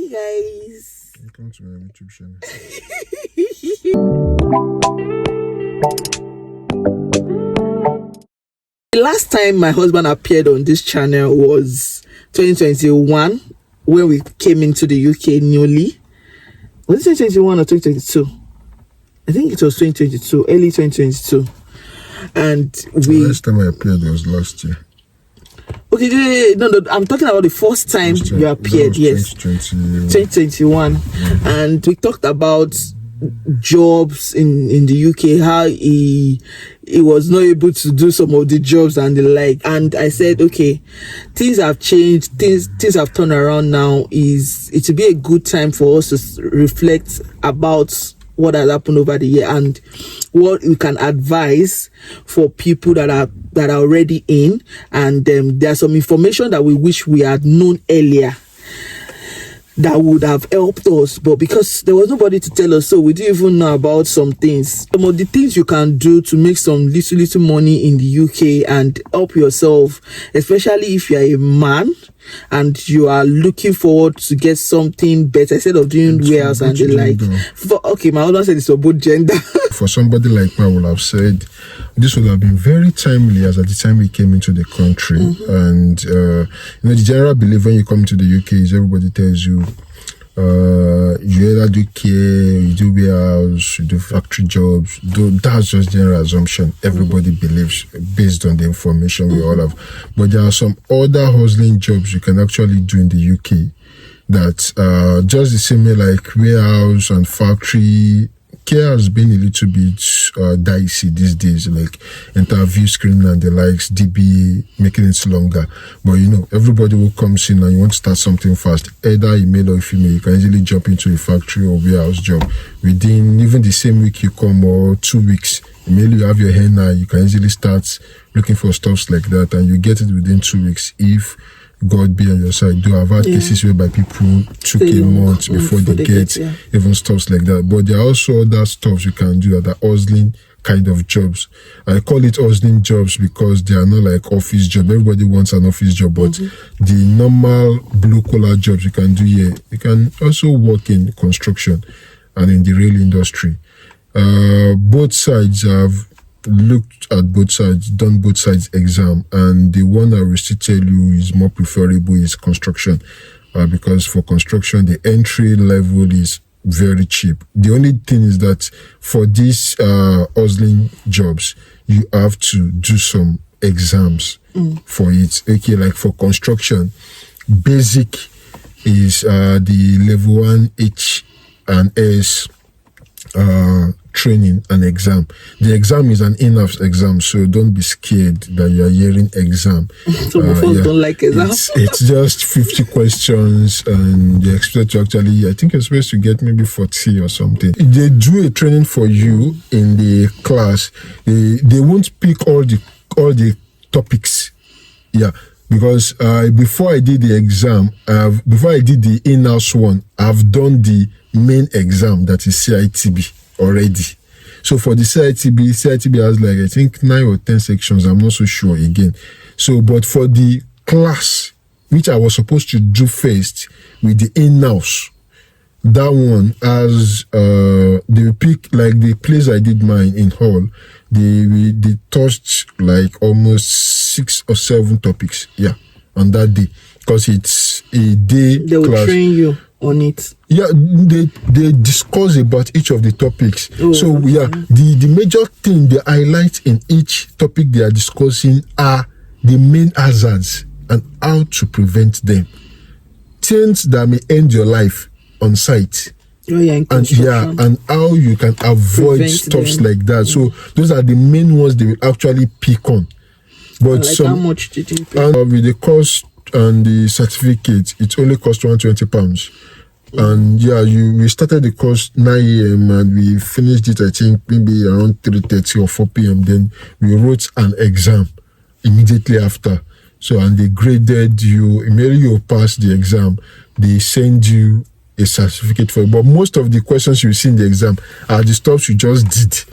guys. Welcome to my YouTube channel. The last time my husband appeared on this channel was 2021 when we came into the UK newly. Was it 2021 or 2022? I think it was 2022, early 2022. And the last time I appeared was last year. Okay, no, I'm talking about the first time you appeared. Yes, 2021. Mm-hmm. And we talked about jobs in the UK, how he was not able to do some of the jobs and the like. And I said, okay, things have changed, things have turned around now. It will be a good time for us to reflect about what has happened over the year and what we can advise for people that are already in. And there's some information that we wish we had known earlier that would have helped us, but because there was nobody to tell us, so we didn't even know about some things. Some of the things you can do to make some little money in the UK and help yourself, especially if you're a man and you are looking forward to get something better instead of doing warehouse and the like. Okay, my husband said it's for both gender. For somebody like me, I would have said this would have been very timely as at the time we came into the country. Mm-hmm. And the general belief when you come to the UK is everybody tells you you either do care, you do warehouse, you do factory jobs. That's just general assumption. Everybody believes based on the information we all have. But there are some other hustling jobs you can actually do in the UK that just the same way like warehouse and factory. Care has been a little bit dicey these days, like interview screening and the likes, DBA, making it longer. But everybody who comes in and you want to start something fast, either a male or a female, you can easily jump into a factory or warehouse job. Within even the same week you come or 2 weeks, immediately you have your hair now, you can easily start looking for stuffs like that and you get it within 2 weeks if God be on your side. Do I've had cases whereby people took a month before they get even stuffs like that. But there are also other stuffs you can do that are hustling kind of jobs. I call it hustling jobs because they are not like office job. Everybody wants an office job, but the normal blue collar jobs you can do here. You can also work in construction and in the rail industry. Both sides have looked at both sides, done both sides exam, and the one I will still tell you is more preferable is construction, because for construction the entry level is very cheap. The only thing is that for these hustling jobs you have to do some exams for it. Okay, like for construction, basic is the level 1 H and S training and exam. The exam is an in-house exam, so don't be scared that you are hearing exam. Some of us don't like exams. It's just 50 questions and they expect you actually, I think you're supposed to get maybe 40 or something. They do a training for you in the class. They won't pick all the topics. Yeah. Because before I did the exam, before I did the in-house one, I've done the main exam, that is CITB already. So for the CITB has like I think 9 or 10 sections. I'm not so sure again. So, but for the class, which I was supposed to do first with the in-house, that one has they pick like the place I did mine in hall. They touched like almost 6 or 7 topics. Yeah, on that day, because it's a day. They will class. Train you on it. Yeah, they discuss about each of the topics. So the major thing they highlight in each topic they are discussing are the main hazards and how to prevent them. Things that may end your life on site. And how you can avoid stuff like that. So those are the main ones they will actually pick on. But like how much did you pay? And with the cost and the certificate, it only cost £120. And we started the course 9 a.m. and we finished it I think maybe around 3:30 or 4 p.m. Then we wrote an exam immediately after. So and they graded you. Immediately you pass the exam, they send you a certificate for it. But most of the questions you see in the exam are the stuff you just did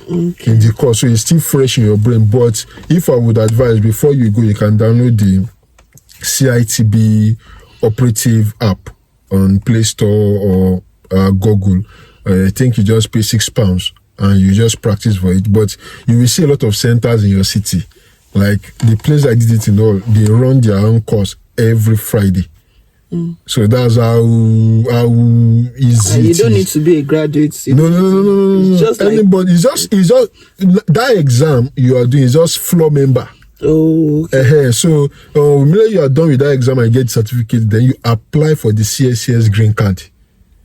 in the course. So it's still fresh in your brain. But if I would advise, before you go, you can download the CITB operative app. So you on Play Store or Google. I think you just pay £6 and you just practice for it. But you will see a lot of centers in your city. Like the place I did it in all, they run their own course every Friday. So that's how easy you don't need to be a graduate. No. It's just anybody. Like, it's just that exam you are doing is just floor member. Oh, okay. So when you are done with that exam and get certificate, then you apply for the CSCS green card.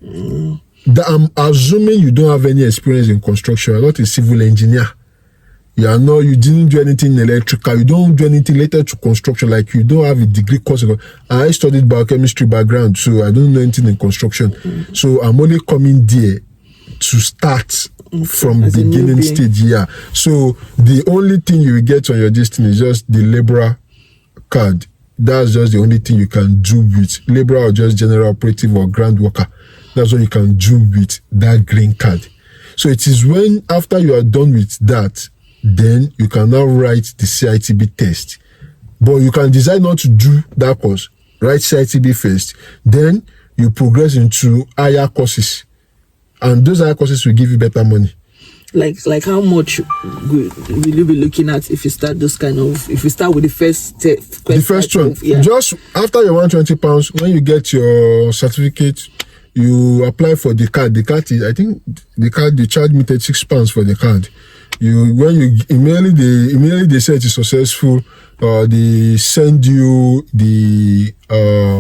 I'm assuming you don't have any experience in construction. You're not a civil engineer. You didn't do anything electrical. You don't do anything related to construction. Like you don't have a degree course. I studied biochemistry background, so I don't know anything in construction. So I'm only coming there to start from beginning stage. Yeah. So the only thing you will get on your destiny is just the laborer card. That's just the only thing you can do with laborer or just general operative or ground worker. That's what you can do with that green card. So it is when after you are done with that, then you can now write the CITB test. But you can decide not to do that course. Write CITB first. Then you progress into higher courses. And those higher courses will give you better money. Like how much will you be looking at if you start those if you start with the first step? The first one. Just after your £120, when you get your certificate, you apply for the card. The card is, I think the card, they charge me £36 for the card. Immediately they say it is successful, they send you the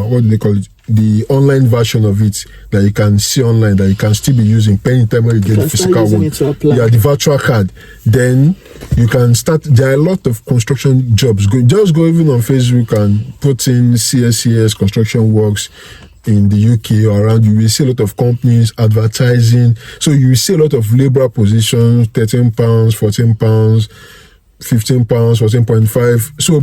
what do they call it? The online version of it that you can see online, that you can still be using anytime when you get the physical one. Yeah, the virtual card. Then you can start. There are a lot of construction jobs. Just go even on Facebook and put in CSCS construction works in the UK or around. You will see a lot of companies advertising. So you will see a lot of labor positions, £13, £14, £15, 14.5. So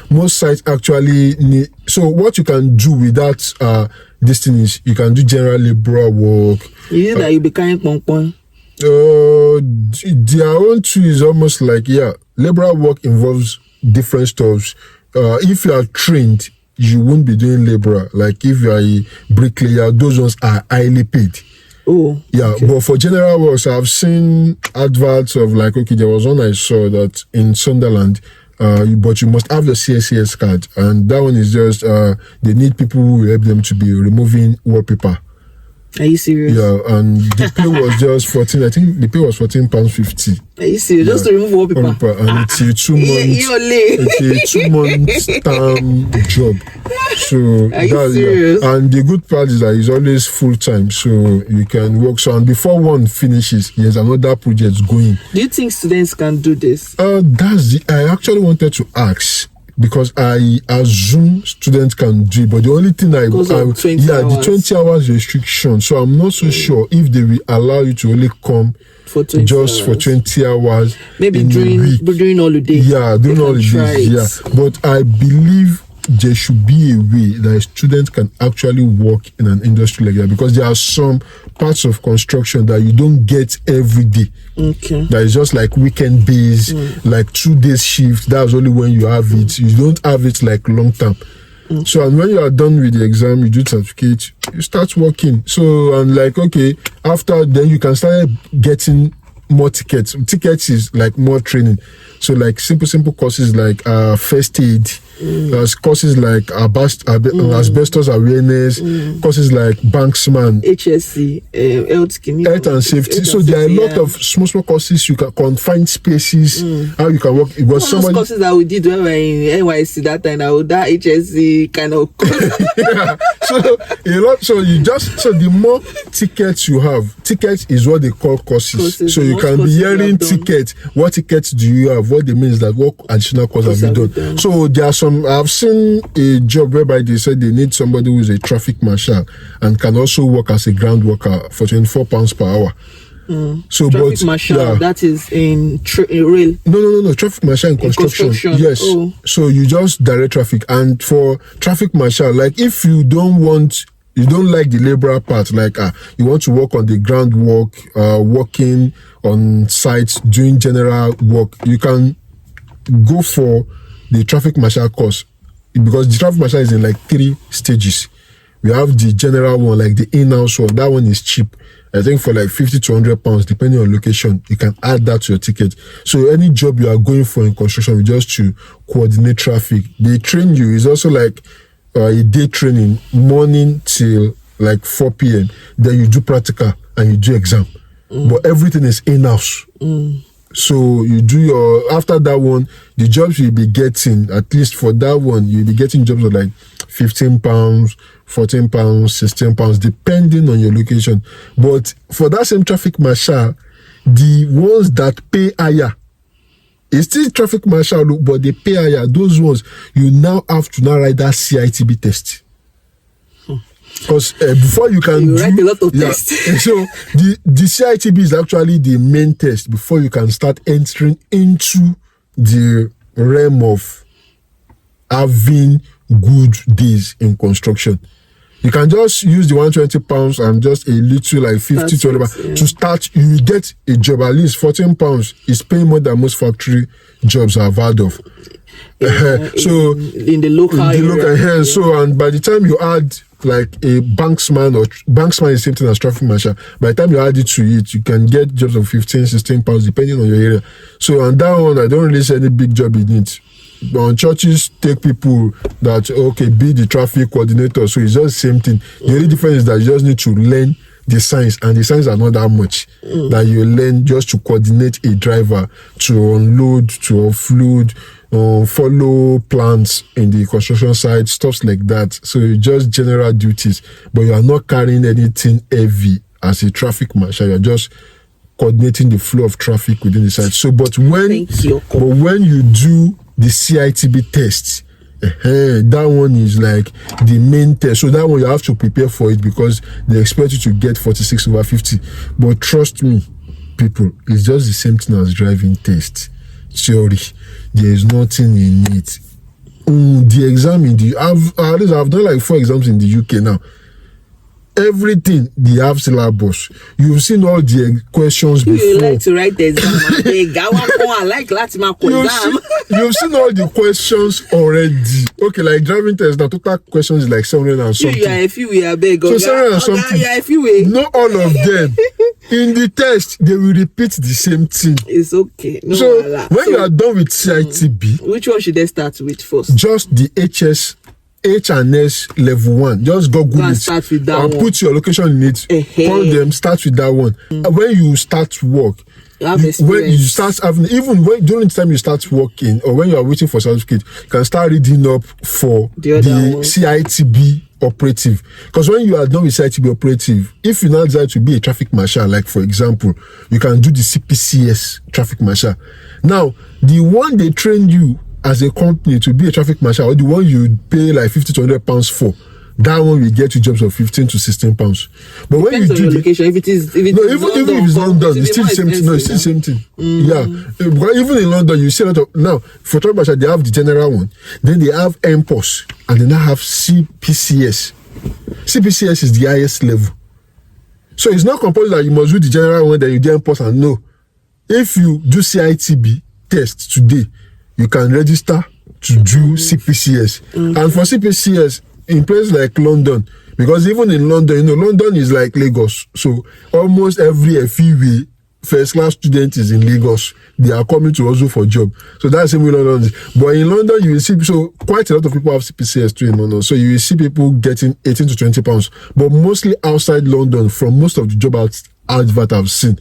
most sites actually need. So what you can do with that this thing is you can do general labor work. You know that you be carrying pong. Their own too is almost like labor work involves different stuff. If you are trained, you won't be doing labor. Like if you are a bricklayer, those ones are highly paid. Oh, yeah. Okay. But for general works, I've seen adverts of there was one I saw that in Sunderland, but you must have your CSCS card, and that one is just they need people who will help them to be removing wallpaper. Are you serious? Yeah, and the pay was just 14. I think the pay was £14.50. Are you serious? Just to remove wallpaper. And it's a 2 months term job. So are you serious? And the good part is that it's always full time, so you can work. So and before one finishes, there's another project going. Do you think students can do this? I actually wanted to ask, because I assume students can do it, but the only thing the 20 hours restriction. So I'm not so sure if they will allow you to only come for 20 hours. Maybe during holidays. Yeah, during holidays. Yeah, but I believe there should be a way that students can actually work in an industry like that, because there are some parts of construction that you don't get every day. Okay. That is just like weekend days, like 2 days shift. That's only when you have it. You don't have it like long term. So, and when you are done with the exam, you do certificate, you start working. So, and after then you can start getting more tickets. Tickets is like more training. So like simple courses like first aid, courses like asbestos awareness, courses like banksman, HSC, health and safety. So there are a lot of small courses. You can confined spaces. How you can work. It was some courses that we did when we were in NYC that time. That HSC kind of course. So a lot. So the more tickets you have, tickets is what they call courses. So you can be hearing tickets. What tickets do you have? What they mean is that what additional course have you done? So there are some. I've seen a job whereby they said they need somebody who is a traffic marshal and can also work as a ground worker for £24 per hour. So traffic marshal, that is in rail. No. Traffic marshal in construction. Yes. Oh. So you just direct traffic, and for traffic marshal, like if you don't like the laborer part, like you want to work on the groundwork, working on sites, doing general work, you can go for the traffic marshal course, because the traffic marshal is in like 3 stages. We have the general one, like the in-house one. That one is cheap. I think for like 50 to 100 pounds, depending on location, you can add that to your ticket. So any job you are going for in construction, just to coordinate traffic. They train you. It's also like a day training, morning till like 4 p.m. Then you do practical and you do exam. But everything is in-house. So you do after that one, the jobs you'll be getting, at least for that one, you'll be getting jobs of like 15 pounds, 14 pounds, 16 pounds, depending on your location. But for that same traffic marshal, the ones that pay higher, it's still traffic marshal, but they pay higher. Those ones, you now have to now write that CITB test. Because before you can write a lot of tests. So the CITB is actually the main test before you can start entering into the realm of having good days in construction. You can just use the 120 pounds and just a little like 50 to whatever to start. You will get a job. At least 14 pounds is paying more than most factory jobs I've heard of. So in the local area. So, and by the time you add like a banksman, or banksman is the same thing as traffic marshal, by the time you add it to it, you can get jobs of 15, 16 pounds depending on your area. So on that one, I don't really see any big job in it. But on churches, take people that, okay, be the traffic coordinator. So it's just the same thing. The only difference is that you just need to learn the signs, and the signs are not that much that you learn just to coordinate a driver to unload, to offload, follow plans in the construction site, stuff like that. So it's just general duties, but you are not carrying anything heavy as a traffic marshal. You're just coordinating the flow of traffic within the site. So, but when you do the CITB test, that one is like the main test. So that one you have to prepare for it because they expect you to get 46 over 50. But trust me, people, it's just the same thing as driving test. Theory. There is nothing in it. The exam I've done like 4 exams in the UK now. Everything they have syllabus. You've seen all the questions before. You like to write the exam. I like exam. You've seen all the questions already. Okay, like driving test, the total questions is like 700 and something. You are a few way, beg. So 700 and something. You are a few way. Not all of them. In the test, they will repeat the same thing. It's okay. No, so when you are done with CITB, which one should they start with first? Just the H&S level 1. Just Google it and put your location in it. Call them, start with that one. When you start work, when you start having, even during the time you start working or when you are waiting for certificate, you can start reading up for the CITB operative. Because when you are done with CITB operative, if you now decide to be a traffic marshal, like for example, you can do the CPCS traffic marshal. Now, the one they train you as a company to be a traffic marshal, or the one you pay like 50 to 100 pounds for, that one will get you jobs of 15 to 16 pounds. But when you do location, even if it's London, it's still the same thing. No, it's still the same thing. Yeah, but even in London, you see a lot of now for traffic marshal, they have the general one, then they have MPOS, and then they have CPCS. CPCS is the highest level. So it's not compulsory that you must do the general one, then you do MPOS, and no. If you do CITB test today, you can register to do CPCS. And for CPCS, in places like London, because even in London, London is like Lagos. So almost every FEW first class student is in Lagos. They are coming to also for job. So that's the way London is. But in London, you will see, so quite a lot of people have CPCS too in London. So you will see people getting 18 to 20 pounds. But mostly outside London, from most of the job advert I've seen,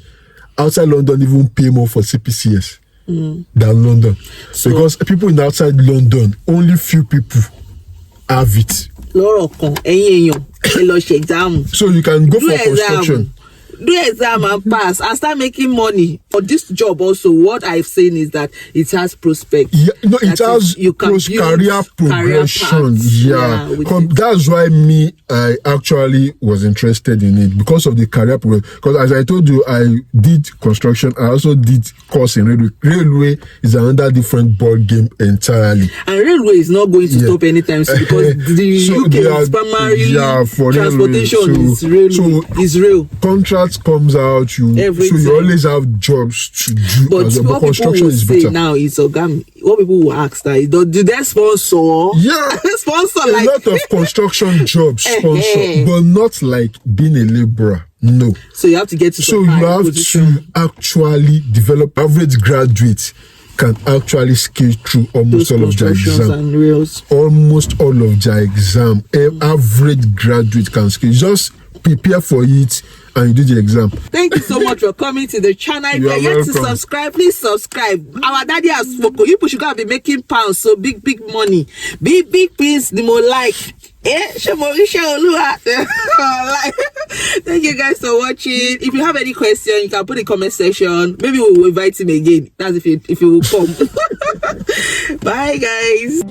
outside London even pay more for CPCS. Than London. So, because people in outside London, only few people have it. So you can go for construction. Do exam and pass and start making money. For this job also, what I've seen is that it has prospect. Yeah, no, it has career progression. That's why I actually was interested in it, because of the career progression. Because as I told you, I did construction. I also did course in railway. Railway is another different ball game entirely. And railway is not going to stop anytime soon, because the UK's primary transportation is rail. Contract that comes out, so you always have jobs to do. But as well. what But construction people will is say better. now is, what people will ask that is, do they sponsor? Yeah, Sponsor a lot of construction jobs sponsor, but not like being a laborer. No. So you have to get to So some you high have position. to actually develop. Average graduates can actually scale through almost all of their exam. And reels. Almost all of their exam. Average graduate can scale. Just prepare for it and you do the exam. Thank you so much for coming to the channel. If you're yet to subscribe, please subscribe. Our daddy has spoken. You should go and be making pounds, so big money. Big things, the more like. Thank you guys for watching. If you have any question, you can put in the comment section. Maybe we will invite him again. That's if he will come. Bye guys.